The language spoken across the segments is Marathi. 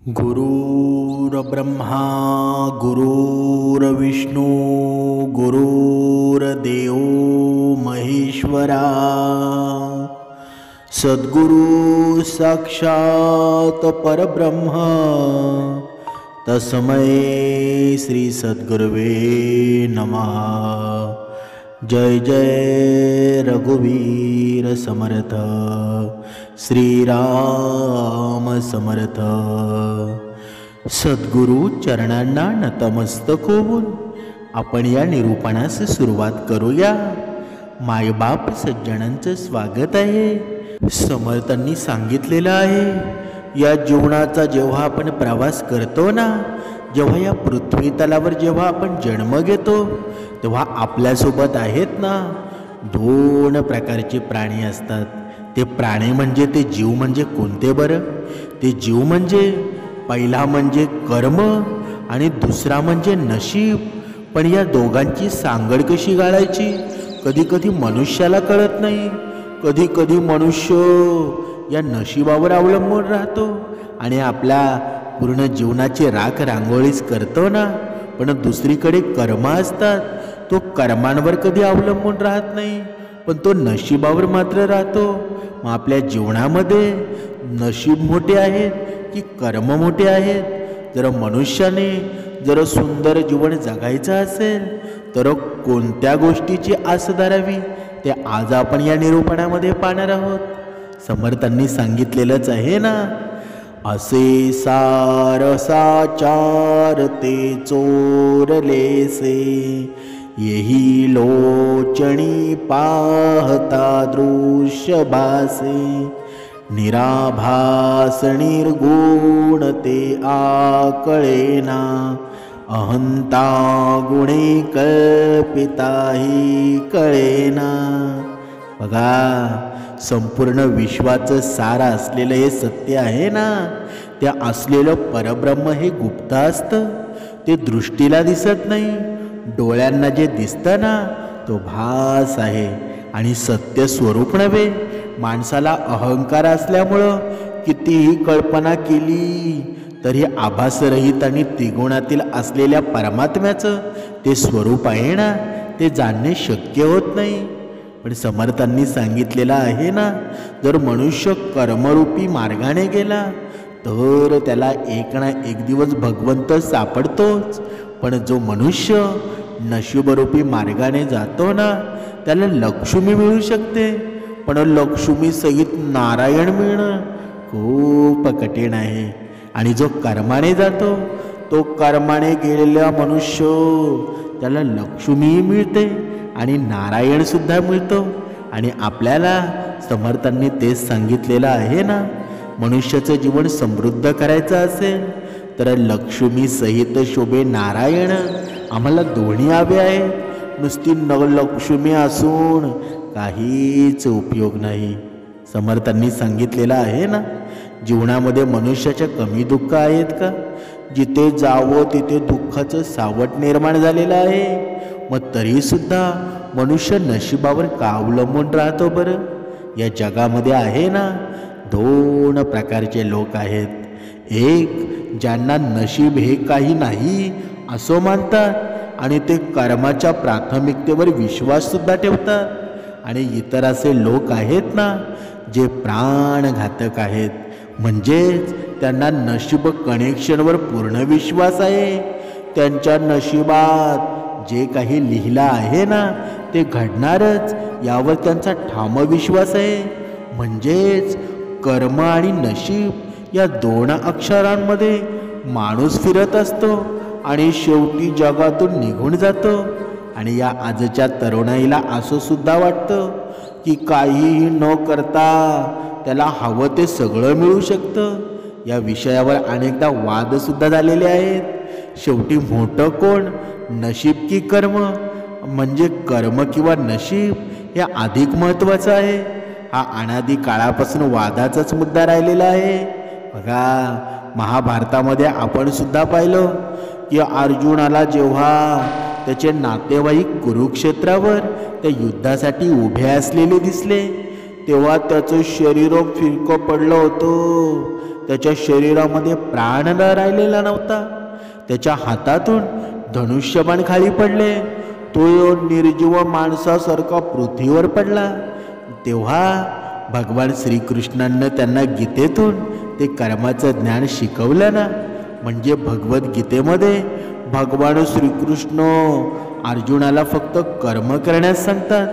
गुरुर्ब्रह्मा गुरुर्विष्णू गुरुर्देव महेश्वरा सद्गुरु साक्षात परब्रह्म तस्मै श्री सद्गुरुवे नमः। जय जय रघुवीर समर्थ श्रीराम समर्थ। सद्गुरु चरणांना नतमस्तक होऊन आपण या निरूपणास सुरुवात करूया। मायबाप सज्जनांचं स्वागत आहे। समर्थांनी सांगितलेलं आहे, या जीवनाचा जेव्हा आपण प्रवास करतो ना, जेव्हा या पृथ्वी तलावर जेव्हा आपण जन्म घेतो, तेव्हा आपल्यासोबत आहेत ना दोन प्रकारचे प्राणी असतात। ते प्राणी म्हणजे ते जीव म्हणजे कोणते बरं? ते जीव म्हणजे पहिला म्हणजे कर्म आणि दुसरा म्हणजे नशीब। पण या दोघांची सांगड कशी घालायची कधी कधी मनुष्याला कळत नाही। कधी कधी मनुष्य या नशिबावर अवलंबून राहतो आणि आपल्या पूर्ण जीवनाची राख रांगोळीच करतो ना, पण दुसरीकडे कर्म असतात, तो कर्मांवर कधी अवलंबून राहत नाही, पण तो नशिबावर मात्र राहतो। मग आपल्या जीवनामध्ये नशीब मोठे आहेत की कर्म मोठे आहेत? जर मनुष्याने जर सुंदर जीवन जगायचं असेल तर कोणत्या गोष्टीची आस धरावी ते आज आपण या निरूपणामध्ये पाहणार आहोत। समर्थांनी सांगितलेलंच आहे ना, असे सार साचार ते चोरलेसे, येही लोचणी पाहता दृश्य भासे, निराभास निर्गुण ते आकळेना, अहंता गुणे कल्पिताही कळेना। बघा, संपूर्ण विश्वाचं सार असलेलं हे सत्य आहे ना, त्या असलेलं परब्रह्म हे गुप्त असतं। ते दृष्टीला दिसत नाही, डोळ्यांना जे दिसतं ना तो भास आहे आणि सत्य स्वरूप नव्हे। माणसाला अहंकार असल्यामुळं कितीही कल्पना केली तरी आभासरहित आणि त्रिगुणातील असलेल्या परमात्म्याचं ते स्वरूप आहे ना, ते जाणणे शक्य होत नाही। पण समर्थांनी सांगितलेलं आहे ना, जर मनुष्य कर्मरूपी मार्गाने गेला तर त्याला एक ना एक दिवस भगवंत सापडतोच। पण जो मनुष्य नशीबरूपी मार्गाने जातो ना, त्याला लक्ष्मी मिळू शकते, पण लक्ष्मी सहित नारायण मिळणं खूप कठीण आहे। आणि जो कर्माने जातो, तो कर्माने गेलेला मनुष्य त्याला लक्ष्मीही मिळते आणि नारायण सुद्धा मिळतो। आणि आपल्याला समर्थांनी तेच सांगितलेलं आहे ना, मनुष्याचं जीवन समृद्ध करायचं असेल तर लक्ष्मी सहित शोभे नारायण। आम्हाला दोन्ही हवे आहेत, नुसती लक्ष्मी असून काहीच उपयोग नाही। समर्थांनी सांगितलेलं आहे ना, जीवनामध्ये मनुष्याच्या कमी दुःख आहेत का? जिथे जावं तिथे दुःखाचं सावट निर्माण झालेलं आहे। मग तरी सुद्धा मनुष्य नशिबावर का अवलंबून राहतो बरं? या जगामध्ये आहे ना दोन प्रकारचे लोक आहेत। एक, ज्यांना नशीब हे काही नाही असं मानतात आणि ते कर्माच्या प्राथमिकतेवर विश्वास सुद्धा ठेवतात, आणि इतर असे लोक आहेत ना जे प्राणघातक आहेत, म्हणजेच त्यांना नशीब कनेक्शनवर पूर्ण विश्वास आहे। त्यांच्या नशिबात जे काही लिहिलं आहे ना ते घडणारच यावर त्यांचा ठाम विश्वास आहे। म्हणजेच कर्म आणि नशीब या दोन अक्षरांमध्ये माणूस फिरत असतो आणि शेवटी जगातून निघून जातो। आणि या आजच्या तरुणाईला असं सुद्धा वाटतं की काहीही न करता त्याला हवं ते सगळं मिळू शकतं। या विषयावर अनेकदा वाद सुद्धा झालेले आहेत। शेवटी मोठं कोण, नशीब की कर्म? म्हणजे कर्म किंवा नशीब हे अधिक महत्त्वाचं आहे? हा अनादी काळापासून वादाचाच मुद्दा राहिलेला आहे। बघा, महाभारतामध्ये आपण सुद्धा पाहिलं की अर्जुनाला जेव्हा त्याचे नातेवाईक कुरुक्षेत्रावर त्या युद्धासाठी उभे असलेले दिसले, तेव्हा त्याचं शरीर फिरकं पडलं होतं। त्याच्या शरीरामध्ये प्राण न राहिलेला नव्हता. त्याच्या हातातून धनुष्यबाण खाली पडले. तो निर्जीव माणसासारखा पृथ्वीवर पडला. तेव्हा भगवान श्रीकृष्णांना त्यांना गीतेतून ते कर्माचं ज्ञान शिकवलं ना. म्हणजे भगवद्गीतेमध्ये भगवान श्रीकृष्ण अर्जुनाला फक्त कर्म करण्यास सांगतात.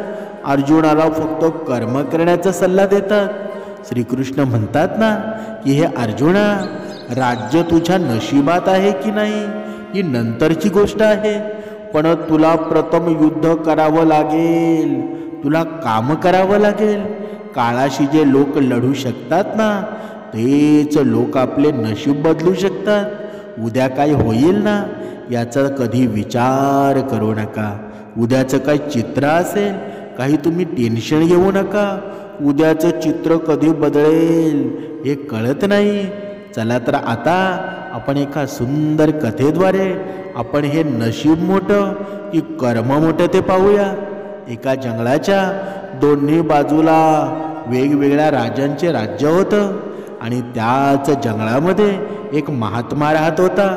अर्जुनाला फक्त कर्म करण्याचा सल्ला देतात. श्रीकृष्ण म्हणतात ना की हे अर्जुना, राज्य तुझ्या नशिबात आहे की नाही ही नंतरची गोष्ट आहे, पण तुला प्रथम युद्ध करावं लागेल. तुला काम करावं लागेल. काळाशी जे लोक लढू शकतात ना तेच लोक आपले नशीब बदलू शकतात. उद्या काय होईल ना याचा कधी विचार करू नका. उद्याचं काय चित्र असेल काही तुम्ही टेन्शन घेऊ नका. उद्याचं चित्र कधी बदलेल हे कळत नाही. चला तर आता आपण एका सुंदर कथेद्वारे आपण हे नशीब मोठं की कर्म मोठं ते पाहूया. एका जंगलाच्या दोन्ही बाजूला वेगवेगळ्या राजांचे राज्य होतं आणि त्याच जंगलामध्ये एक महात्मा राहत होता,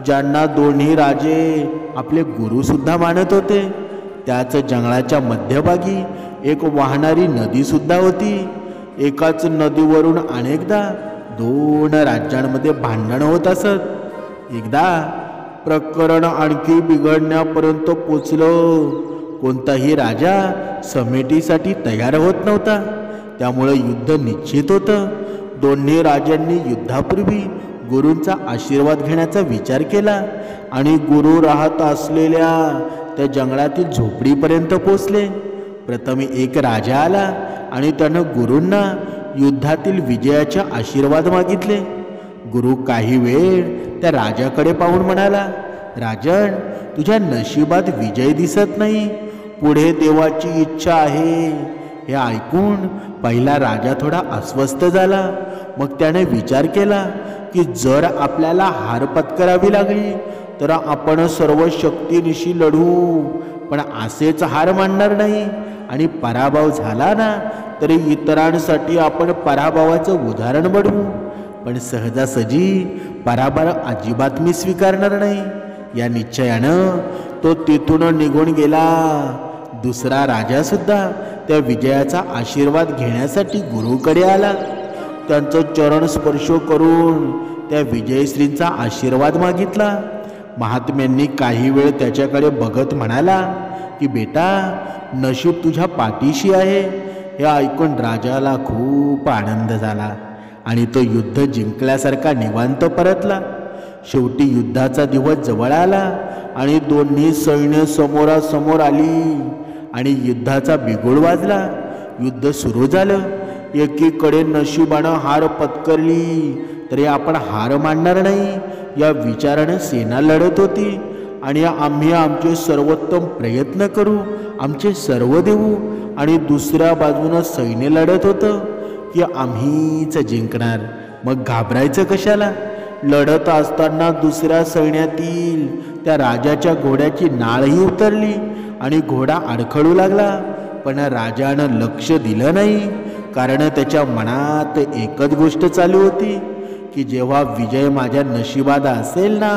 ज्यांना दोन्ही राजे आपले गुरुसुद्धा मानत होते. त्याच जंगलाच्या मध्यभागी एक वाहणारी नदीसुद्धा होती. एकाच नदीवरून अनेकदा दोन राज्यांमध्ये भांडण होत असत. एकदा प्रकरण आणखी बिघडण्यापर्यंत पोचलं. कोणताही राजा समेटीसाठी तयार होत नव्हता. त्यामुळे युद्ध निश्चित होतं. दोन्ही राजांनी युद्धापूर्वी गुरूंचा आशीर्वाद घेण्याचा विचार केला आणि गुरु राहत असलेल्या त्या जंगलातील झोपडीपर्यंत पोचले. प्रथम एक राजा आला आणि त्यानं गुरूंना युद्धातील विजयाचे आशीर्वाद मागितले. गुरु काही वेळ त्या राजाकडे पाहून म्हणाला, राजन, तुझ्या नशिबात विजय दिसत नाही. पुढे देवाची इच्छा आहे. हे ऐकून पहिला राजा थोडा अस्वस्थ झाला. मग त्याने विचार केला की जर आपल्याला हार पत्करावी लागली तर आपण सर्व शक्तीनिशी लढू, पण असेच हार मानणार नाही. आणि पराभव झाला ना तरी इतरांसाठी आपण पराभवाचं उदाहरण बनवू, पण सहजासहजी पराभव अजिबात मी स्वीकारणार नाही. या निश्चयानं तो तिथून निघून गेला. दुसरा राजासुद्धा त्या विजयाचा आशीर्वाद घेण्यासाठी गुरुकडे आला. त्यांचं चरण स्पर्श करून त्या विजयश्रींचा आशीर्वाद मागितला. महात्म्यांनी काही वेळ त्याच्याकडे बघत म्हणाला की बेटा, नशीब तुझ्या पाठीशी आहे. हे ऐकून राजाला खूप आनंद झाला आणि तो युद्ध जिंकल्यासारखा निवांत परतला. शेवटी युद्धाचा दिवस जवळ आला आणि दोन्ही सैन्य समोरासमोर आली आणि युद्धाचा बिगुल वाजला. युद्ध सुरू झालं. एकीकडे नशिबानं हार पत्करली तरी आपण हार मानणार नाही या विचाराने सेना लढत होती आणि आम्ही आमचे सर्वोत्तम प्रयत्न करू, आमचे सर्व देऊ. आणि दुसऱ्या बाजूनं सैन्य लढत होतं की आम्हीच जिंकणार. मग घाबरायचं कशाला. लढत असताना दुसऱ्या सैन्यातील त्या राजाच्या घोड्याची नाळही उतरली आणि घोडा अडखळू लागला. पण राजानं लक्ष दिलं नाही, कारण त्याच्या मनात एकच गोष्ट चालू होती की जेव्हा विजय माझ्या नशिबात असेल ना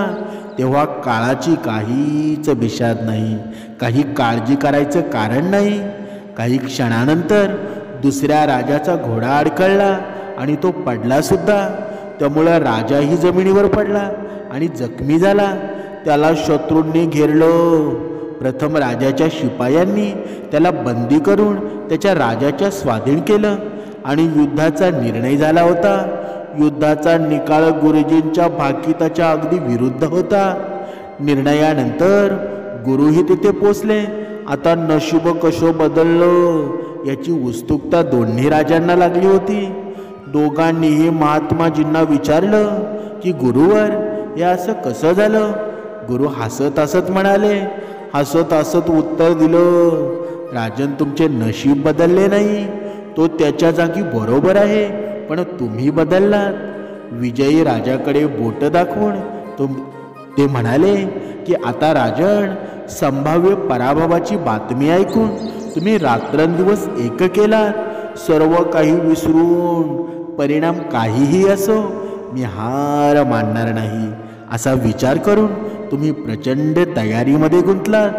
तेव्हा काळाची काहीच बिशाद नाही, काही काळजी करायचं कारण नाही. काही क्षणानंतर दुसऱ्या राजाचा घोडा अडखळला आणि तो पडलासुद्धा. त्यामुळे राजाही जमिनीवर पडला आणि जखमी झाला. त्याला शत्रूंनी घेरलं. प्रथम राजाच्या शिपायांनी त्याला बंदी करून त्याच्या राजाच्या स्वाधीन केलं आणि युद्धाचा निर्णय झाला होता. युद्धाचा निकाल गुरुजींच्या भाकिताच्या अगदी विरुद्ध होता. निर्णयानंतर गुरुही तिथे पोचले. आता नशीब कसं बदललं याची उत्सुकता दोन्ही राजांना लागली होती. दोघांनीही महात्माजींना विचारलं की गुरुवर हे असं कसं झालं. गुरु हसत हसत म्हणाले. हसत हसत उत्तर दिलं, राजन, तुमचे नशीब बदलले नाही. तो त्याच्या जागी बरोबर आहे, पण तुम्ही बदललात. विजयी राजाकडे बोट दाखवून ते म्हणाले की आता राजन, संभाव्य पराभवाची बातमी ऐकून तुम्ही रात्रंदिवस एक केलात. सर्व काही विसरून परिणाम काहीही असो मी हार मानणार नाही असा विचार करून तुम्ही प्रचंड तयारीमध्ये गुंतलात.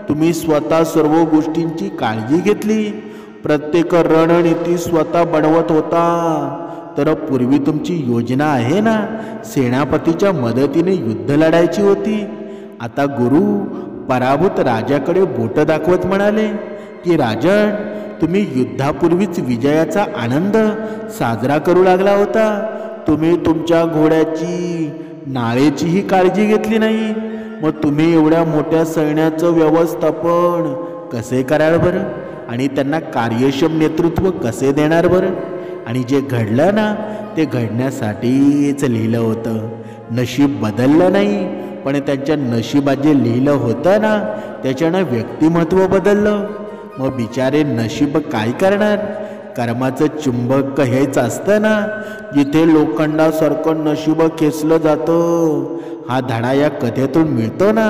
तुम्ही स्वतः सर्व गोष्टींची काळजी घेतली. प्रत्येक रणनीती स्वतः बनवत होता. तर पूर्वी तुमची योजना आहे ना, सेनापतीच्या मदतीने युद्ध लढायची होती. आता गुरु पराभूत राजाकडे बोट दाखवत म्हणाले की राजन, तुम्ही युद्धापूर्वीच विजयाचा आनंद साजरा करू लागला होता. तुम्ही तुमच्या घोड्याची नाळेचीही काळजी घेतली नाही. मग तुम्ही एवढ्या मोठ्या सैन्याचं व्यवस्थापन कसे कराल बरं? आणि त्यांना कार्यक्षम नेतृत्व कसे देणार बरं? आणि जे घडलं ना, ते घडण्यासाठीच लिहिलं होतं. नशीब बदललं नाही, पण त्यांच्या नशिबात जे लिहिलं होतं ना, त्याच्यानं व्यक्तिमत्व बदललं. मग बिचारे नशीब काय करणार? कर्माचं चुंबक हेच असतं ना, जिथे लोखंडासारखं नशीब खेचलं जातं. हा धडा या कथेतून मिळतो ना,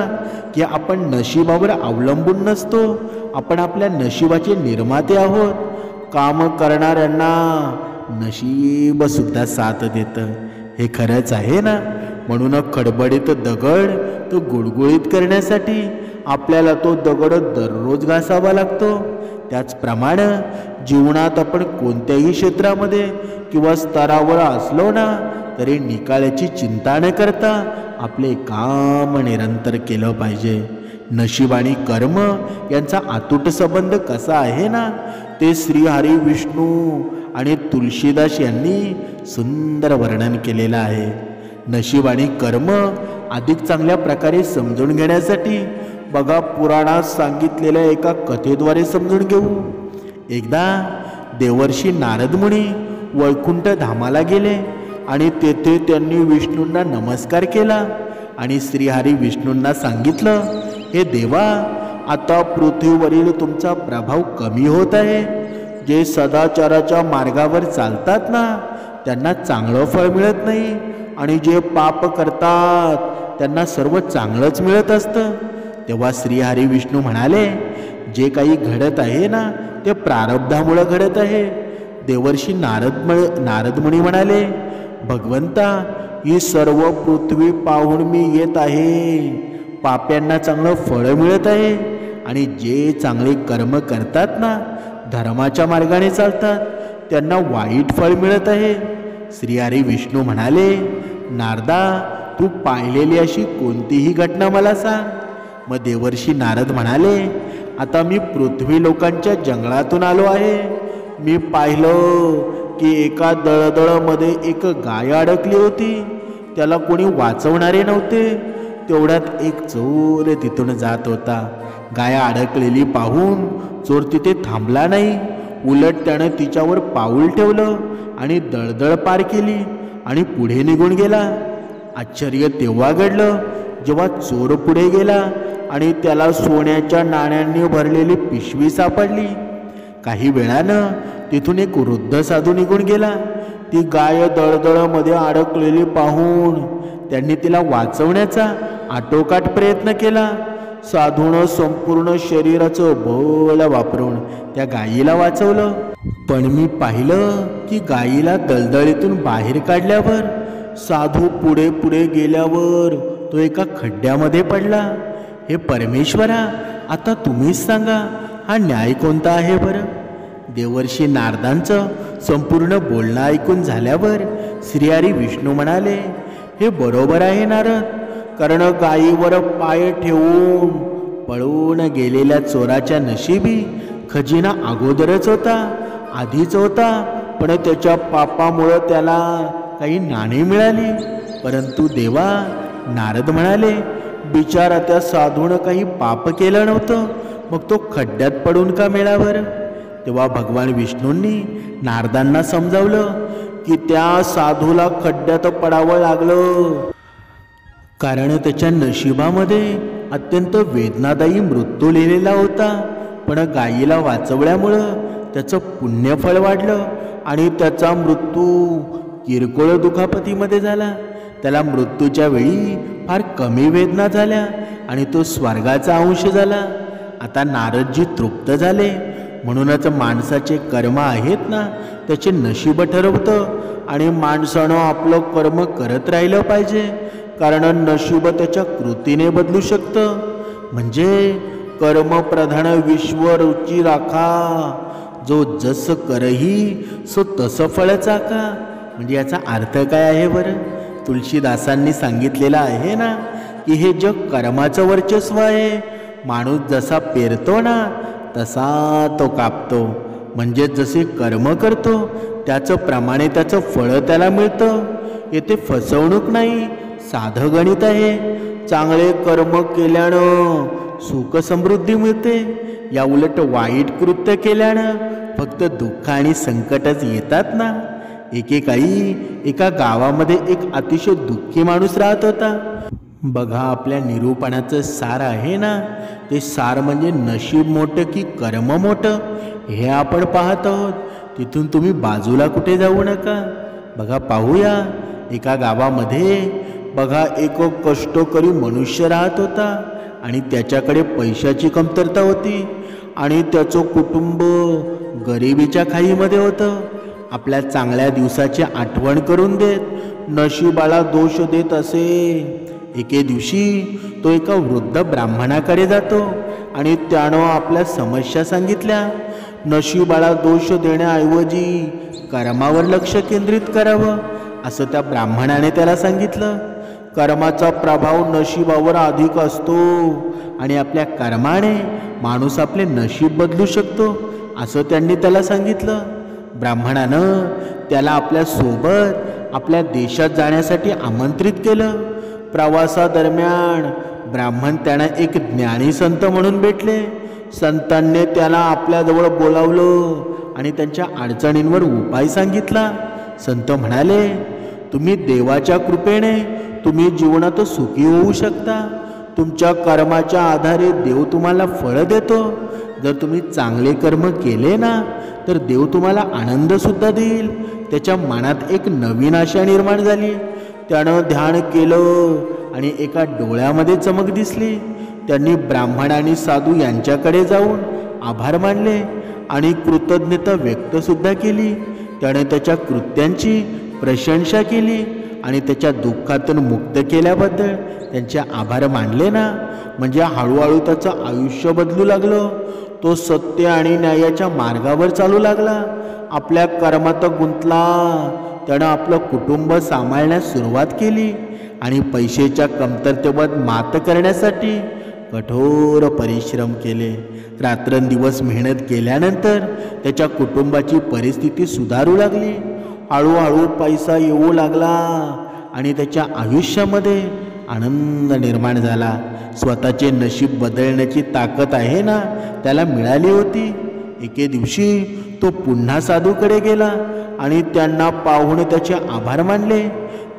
की आपण नशिबावर अवलंबून नसतो, आपण आपल्या नशिबाचे निर्माते आहोत. काम करणाऱ्यांना नशीब सुद्धा साथ देतं, हे खरंच आहे ना. म्हणून खडबडीत दगड तो गुळगुळीत करण्यासाठी आपल्याला तो दगड दररोज घासावा लागतो. त्याचप्रमाणे जीवनात आपण कोणत्याही क्षेत्रामध्ये किंवा स्तरावर असलो ना, तरी निकालाची चिंता न करता आपले काम निरंतर केलं पाहिजे. नशीब आणि कर्म यांचा अतूट संबंध कसा आहे ना, ते श्री हरी विष्णू आणि तुलसीदास यांनी सुंदर वर्णन केलेलं आहे. नशीब आणि कर्म अधिक चांगल्या प्रकारे समजून घेण्यासाठी बघा, पुराणात सांगितलेल्या एका कथेद्वारे समजून घेऊ. एकदा देवर्षी नारद मुनी वैकुंठ धामाला गेले आणि तेथे त्यांनी विष्णूंना नमस्कार केला. आणि श्रीहरी विष्णूंना सांगितलं, हे देवा, आता पृथ्वीवरील तुमचा प्रभाव कमी होत आहे. जे सदाचाराच्या मार्गावर चालतात ना, त्यांना चांगलं फळ मिळत नाही, आणि जे पाप करतात त्यांना सर्व चांगलंच मिळत असतं. तेव्हा श्रीहरी विष्णू म्हणाले, जे काही घडत आहे ना, ते प्रारब्धामुळे घडत आहे. देवर्षी नारद मुनी म्हणाले, भगवंता, ही सर्व पृथ्वी पाहून मी येत आहे. पाप्यांना चांगलं फळ मिळत आहे, आणि जे चांगले कर्म करतात ना, धर्माच्या मार्गाने चालतात, त्यांना वाईट फळ मिळत आहे. श्रीहरी विष्णू म्हणाले, नारदा, तू पाहिलेली अशी कोणतीही घटना मला सांग. मग देवर्षी नारद म्हणाले, आता मी पृथ्वी लोकांच्या जंगलातून आलो आहे. मी पाहिलं की एका दळदळमध्ये एक गाय अडकली होती. त्याला कोणी वाचवणारे नव्हते. तेवढ्यात एक चोर तिथून जात होता. गाय अडकलेली पाहून चोर तिथे थांबला नाही. उलट त्यानं तिच्यावर पाऊल ठेवलं आणि दळदळ पार केली आणि पुढे निघून गेला. आश्चर्य तेव्हा घडलं जेव्हा चोर पुढे गेला आणि त्याला सोन्याच्या नाण्यांनी भरलेली पिशवी सापडली. काही वेळानं तिथून एक वृद्ध साधू निघून गेला. ती गाय दळदळमध्ये अडकलेली पाहून त्यांनी तिला वाचवण्याचा आटोकाट प्रयत्न केला. साधूनं संपूर्ण शरीराचं बळ वापरून त्या गायीला वाचवलं. पण मी पाहिलं की गायीला दळदळीतून बाहेर काढल्यावर साधू पुढे पुढे गेल्यावर तो एका खड्ड्यामध्ये पडला. हे परमेश्वरा, आता तुम्हीच सांगा, हा न्याय कोणता आहे बरं? देवर्षी नारदांचं संपूर्ण बोलणं ऐकून झाल्यावर श्रीहरी विष्णू म्हणाले, हे बरोबर आहे नारद, कारण गायीवर पाय ठेवून पळून गेलेल्या चोराच्या नशिबी खजिना अगोदरच होता, आधीच होता. पण त्याच्या पापामुळे त्याला काही नाणी मिळाली. परंतु देवा, नारद म्हणाले, बिचारा त्या साधूनं काही पाप केलं नव्हतं, मग तो खड्ड्यात पडून का मेल्यावर? तेव्हा भगवान विष्णूंनी नारदांना समजावलं की त्या साधूला खड्ड्यात पडावं लागलं कारण त्याच्या नशिबामध्ये अत्यंत वेदनादायी मृत्यू लिहिलेला होता. पण गायीला वाचवल्यामुळं त्याचं पुण्यफळ वाढलं आणि त्याचा मृत्यू किरकोळ दुखापतीमध्ये झाला. त्याला मृत्यूच्या वेळी फार कमी वेदना झाल्या आणि तो स्वर्गाचा अंश झाला. आता नारदजी तृप्त झाले. म्हणूनच माणसाचे कर्म आहेत ना त्याचे नशीब ठरवतं आणि माणसानं आपलं कर्म करत राहिलं पाहिजे, कारण नशीब त्याच्या कृतीने बदलू शकतं. म्हणजे कर्मप्रधान विश्व रुची राखा, जो जस करही सो तसं फळ चाका. म्हणजे याचा अर्थ काय आहे बरं? तुलसीदासांनी सांगितलेलं आहे ना की हे जग कर्माचं वर्चस्व आहे. माणूस जसा पेरतो ना तसा तो कापतो. म्हणजे जसे कर्म करतो त्याचं प्रमाणे त्याचं फळ त्याला मिळतं. येथे फसवणूक नाही, साधं गणित आहे. चांगले कर्म केल्यानं सुख समृद्धी मिळते, या उलट वाईट कृत्य केल्यानं फक्त दुःख आणि संकटच येतात ना. एकेकाळी एका गावामध्ये एक अतिशय दुःखी माणूस राहत होता. बघा, आपल्या निरूपणाचं सार आहे ना, ते सार म्हणजे नशीब मोठं की कर्म मोठं हे आपण पाहत आहोत. तिथून तुम्ही बाजूला कुठे जाऊ नका. बघा, पाहूया. एका गावामध्ये बघा एक कष्टकरी मनुष्य राहत होता आणि त्याच्याकडे पैशाची कमतरता होती आणि त्याचं कुटुंब गरिबीच्या खाईमध्ये होतं. आपल्या चांगल्या दिवसाची आठवण करून देत नशिबाला दोष देत असे. एके दिवशी तो एका वृद्ध ब्राह्मणाकडे जातो आणि त्यानं आपल्या समस्या सांगितल्या. नशिबाला दोष देण्याऐवजी कर्मावर लक्ष केंद्रित करावं असं त्या ब्राह्मणाने त्याला सांगितलं. कर्माचा प्रभाव नशिबावर अधिक असतो आणि आपल्या कर्माने माणूस आपले नशीब बदलू शकतो असं त्यांनी त्याला सांगितलं. ब्राह्मणानं त्याला आपल्यासोबत आपल्या देशात जाण्यासाठी आमंत्रित केलं. प्रवासादरम्यान ब्राह्मण त्यांना एक ज्ञानी संत म्हणून भेटले. संतांनी त्याला आपल्याजवळ बोलावलं आणि त्यांच्या अडचणींवर उपाय सांगितला. संत म्हणाले, तुम्ही देवाच्या कृपेने तुम्ही जीवनात सुखी होऊ शकता. तुमच्या कर्माच्या आधारे देव तुम्हाला फळ देतो. जर तुम्ही चांगले कर्म केले ना तर देव तुम्हाला आनंदसुद्धा देईल. त्याच्या मनात एक नवीन आशा निर्माण झाली. त्यानं ध्यान केलं आणि एका डोळ्यामध्ये चमक दिसली. त्यांनी ब्राह्मण आणि साधू यांच्याकडे जाऊन आभार मानले आणि कृतज्ञता व्यक्तसुद्धा केली. त्याने त्याच्या कृत्यांची प्रशंसा केली आणि त्याच्या दुःखातून मुक्त केल्याबद्दल त्यांचे आभार मानले ना. म्हणजे हळूहळू त्याचं आयुष्य बदलू लागलं. तो सत्य आणि न्यायाच्या मार्गावर चालू लागला. आपल्या कर्मात गुंतला. त्यानं आपलं कुटुंब सांभाळण्यास सुरुवात केली आणि पैशाच्या कमतरतेवर मात करण्यासाठी कठोर परिश्रम केले. रात्रंदिवस मेहनत केल्यानंतर त्याच्या कुटुंबाची परिस्थिती सुधारू लागली. हळूहळू पैसा येऊ लागला आणि त्याच्या आयुष्यामध्ये आनंद निर्माण झाला. स्वतःचे नशीब बदलण्याची ताकद आहे ना त्याला मिळाली होती. एके दिवशी तो पुन्हा साधूकडे गेला आणि त्यांना पाहून त्याचे आभार मानले.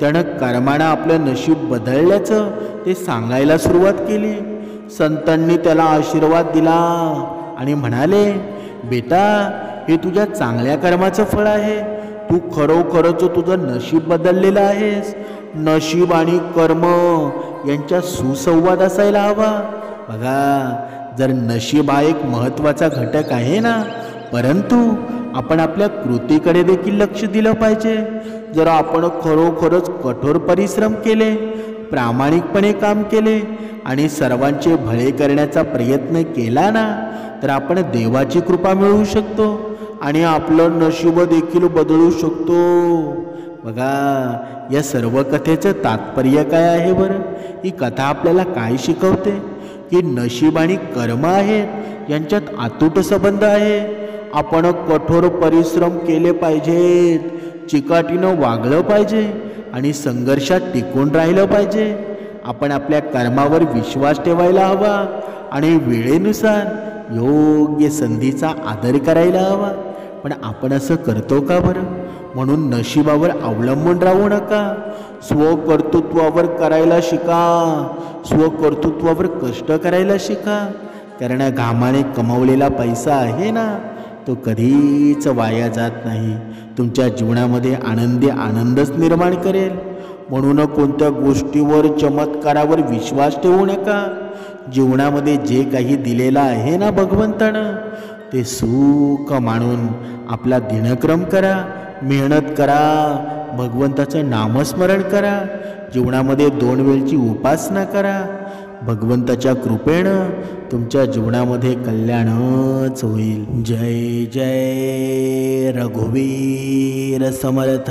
त्यानं कर्मानं आपलं नशीब बदलल्याचं ते सांगायला सुरुवात केली. संतांनी त्याला आशीर्वाद दिला आणि म्हणाले, बेटा, हे तुझ्या चांगल्या कर्माचं फळ आहे. तू खरोखरच तुझं नशीब बदललेलं आहेस. नशीब आणि कर्म यांच्या सुसंवाद असायला हवा. बघा, जर नशीब हा एक महत्त्वाचा घटक आहे ना, परंतु आपण आपल्या कृतीकडे देखील लक्ष दिलं पाहिजे. जर आपण खरोखरच कठोर परिश्रम केले, प्रामाणिकपणे काम केले आणि सर्वांचे भले करण्याचा प्रयत्न केला ना तर आपण देवाची कृपा मिळवू शकतो आणि आपलं नशीब देखील बदलू शकतो. बघा, या सर्व कथेचं तात्पर्य काय आहे बरं? ही कथा आपल्याला काय शिकवते की नशीब आणि कर्म आहेत यांच्यात अतूट संबंध आहे. आपण कठोर परिश्रम केले पाहिजेत, चिकाटीनं वागलं पाहिजे आणि संघर्षात टिकून राहिलं पाहिजे. आपण आपल्या कर्मावर विश्वास ठेवायला हवा आणि वेळेनुसार योग्य संधीचा आदर करायला हवा. पण आपण असं करतो का बरं? म्हणून नशिबावर अवलंबून राहू नका. स्वकर्तृत्वावर करायला शिका. स्वकर्तृत्वावर कष्ट करायला शिका. कारण घामाने कमावलेला पैसा आहे ना तो कधीच वाया जात नाही. तुमच्या जीवनामध्ये आनंदच निर्माण करेल. म्हणून कोणत्या गोष्टीवर चमत्कारावर विश्वास ठेवू नका. जीवनामध्ये जे काही दिलेलं आहे ना भगवंतानं ते सुख मानून आपला दिनक्रम करा, मेहनत करा, भगवंताचं नामस्मरण करा, जीवनामध्ये 2 वेळची उपासना करा. भगवंताच्या कृपेनं तुमच्या जीवनामध्ये कल्याणच होईल. जय जय रघुवीर समर्थ.